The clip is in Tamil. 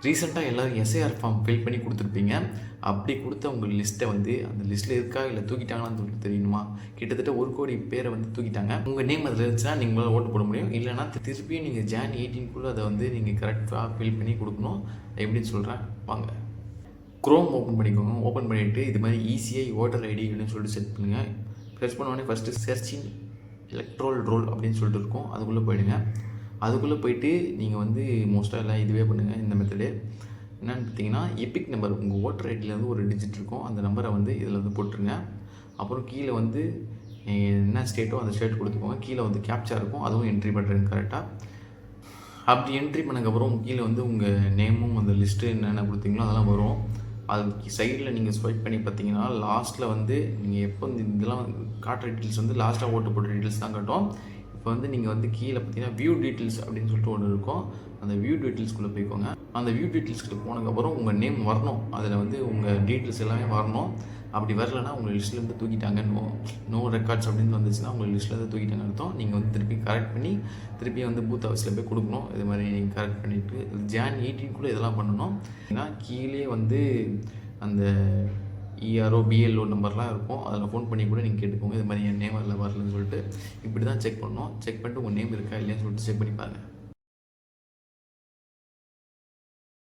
ரீசெண்டாக எல்லோரும் எஸ்ஐஆர் ஃபார்ம் ஃபில் பண்ணி கொடுத்துருப்பீங்க. அப்படி கொடுத்த உங்கள் லிஸ்ட்டை வந்து அந்த லிஸ்ட்டில் இருக்கா இல்லை தூக்கிட்டாங்களான்னு சொல்லிட்டு தெரியணுமா? கிட்டத்தட்ட 1 கோடி பேரை வந்து தூக்கிட்டாங்க. உங்கள் நேம் அதில் இருந்துச்சுன்னா நீங்களால் ஓட்டு போட முடியும். இல்லைனா திருப்பியும் நீங்கள் Jan 18 அதை வந்து நீங்கள் கரெக்டாக ஃபில் பண்ணி கொடுக்கணும். எப்படின்னு சொல்கிறேன் வாங்க. க்ரோம் ஓப்பன் பண்ணிக்கோங்க. ஓப்பன் பண்ணிவிட்டு இது மாதிரி ECI ஓட்டர் ஐடி அப்படின்னு சொல்லிட்டு செட் பண்ணுங்கள். சர்ச் பண்ணோடனே ஃபஸ்ட்டு சர்ச்சிங் எலக்ட்ரல் ரோல் அப்படின்னு சொல்லிட்டு இருக்கும். அதுக்குள்ளே போயிடுங்க. அதுக்குள்ளே போயிட்டு நீங்கள் வந்து மோஸ்ட்டாக எல்லாம் இதுவே பண்ணுங்கள். இந்த மெத்தடு என்னென்னு பார்த்தீங்கன்னா, எபிக் நம்பர் உங்கள் ஓட்டர் ஐடியிலேருந்து ஒரு டிஜிட் இருக்கும். அந்த நம்பரை வந்து இதில் வந்து போட்டுருங்க. அப்புறம் கீழே வந்து என்ன ஸ்டேட்டோ அந்த ஸ்டேட் கொடுத்துக்கோங்க. கீழே வந்து கேப்ச்சா இருக்கும், அதுவும் என்ட்ரி பண்ணுறேங்க கரெக்டாக. அப்படி என்ட்ரி பண்ணதுக்கப்புறம் கீழே வந்து உங்கள் நேமும் அந்த லிஸ்ட்டு என்னென்ன கொடுத்தீங்களோ அதெல்லாம் வரும். அது சைடில் நீங்கள் ஸ்வைப் பண்ணி பார்த்தீங்கன்னா லாஸ்ட்டில் வந்து நீங்கள் எப்போ இதெல்லாம் காட்டுற டீட்டெயில்ஸ் வந்து லாஸ்ட்டாக ஓட்டு போட்ட டீட்டெயில்ஸ் தான் காட்டும். இப்போ வந்து நீங்கள் வந்து கீழே பார்த்தீங்கன்னா வியூ டீட்டெயில்ஸ் அப்படின்னு சொல்லிட்டு ஒன்று இருக்கும். அந்த வியூ டீட்டெயில்ஸ்குள்ளே போய்க்கோங்க. அந்த வியூ டீட்டெயில்ஸ்குள்ளே போனதுக்கப்புறம் உங்கள் நேம் வரணும். அதில் வந்து உங்கள் டீட்டெயில்ஸ் எல்லாமே வரணும். அப்படி வரலைன்னா உங்கள் லிஸ்ட்லேருந்து தூக்கிட்டாங்க, நோ ரெக்கார்ட்ஸ் அப்படின்னு வந்துச்சுன்னா உங்கள் லிஸ்ட்லேருந்து தூக்கிட்டாங்க அர்த்தம். நீங்கள் வந்து திருப்பி கரெக்ட் பண்ணி திருப்பி வந்து பூத் ஆஃபீஸில் போய் கொடுக்கணும். இது மாதிரி நீங்கள் கரெக்ட் பண்ணிவிட்டு Jan 18 இதெல்லாம் பண்ணணும். ஏன்னா கீழே வந்து அந்த ERO BLO நம்பர்லாம் இருக்கும். அதில் ஃபோன் பண்ணி கூட நீங்கள் கேட்டுக்கோங்க. இது மாதிரி என் நேம் அதில் வரலன்னு சொல்லிட்டு இப்படி தான் செக் பண்ணணும். செக் பண்ணிட்டு உங்கள் நேம் இருக்கா இல்லையான்னு சொல்லிட்டு செக் பண்ணி பாருங்கள்.